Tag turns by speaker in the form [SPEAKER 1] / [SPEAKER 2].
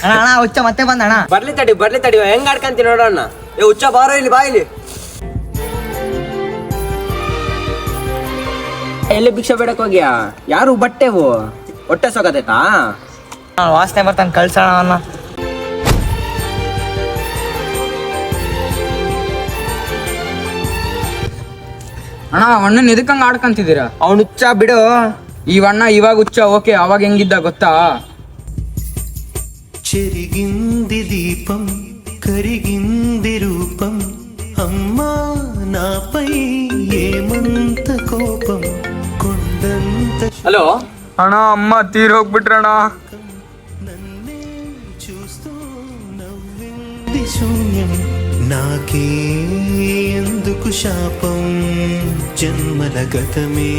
[SPEAKER 1] ಅಣ್ಣ ಅಣ್ಣ ಹುಚ್ಚ ಮತ್ತೆ ಬಂದ ಅಣ್ಣ.
[SPEAKER 2] ಬರ್ಲಿ ತಡಿ ಹೆಂಗ್ ಆಡ್ಕಂತಿ ನೋಡೋಣ. ಏ ಹುಚ್ಚ ಬಾರೋ ಇಲ್ಲಿ, ಬಾ ಇಲ್ಲಿ. ಎಲ್ಲಿ ಭಿಕ್ಷೆ ಬೇಡಕ್ ಹೋಗ್ಯಾ? ಯಾರು ಬಟ್ಟೆವು ಹೊಟ್ಟೆ ಸೋಗತೈತಾ?
[SPEAKER 1] ವಾಸನೆ ಬರ್ತಾನೆ, ಕಳ್ಸೋಣ ಅವನ್ನ.
[SPEAKER 3] ಅಣ್ಣ ಅಣ್ಣನ್ ಎದಕ್ಕಂಗ ಆಡ್ಕಂತಿದ್ದೀರಾ?
[SPEAKER 2] ಅವ್ನು ಹುಚ್ಚ ಬಿಡು.
[SPEAKER 3] ಈ ಅಣ್ಣ ಇವಾಗ ಹುಚ್ಚ, ಓಕೆ ಅವಾಗ ಹೆಂಗಿದ್ದ ಗೊತ್ತಾ?
[SPEAKER 4] చెరిగింది దీపం కరిగింది రూపం అమ్మా నాపై ఏమంత కోపం కొండంత
[SPEAKER 2] ಹಲೋ
[SPEAKER 3] ಅಣ್ಣ ಅಮ್ಮ ತೀರ್ ಹೋಗ್ಬಿಟ್ರಣ್ಣ.
[SPEAKER 4] నన్నే చూస్తూ నవ్వింది శూన్యం నాకే ఎందుకు శాపం జన్మల గతమే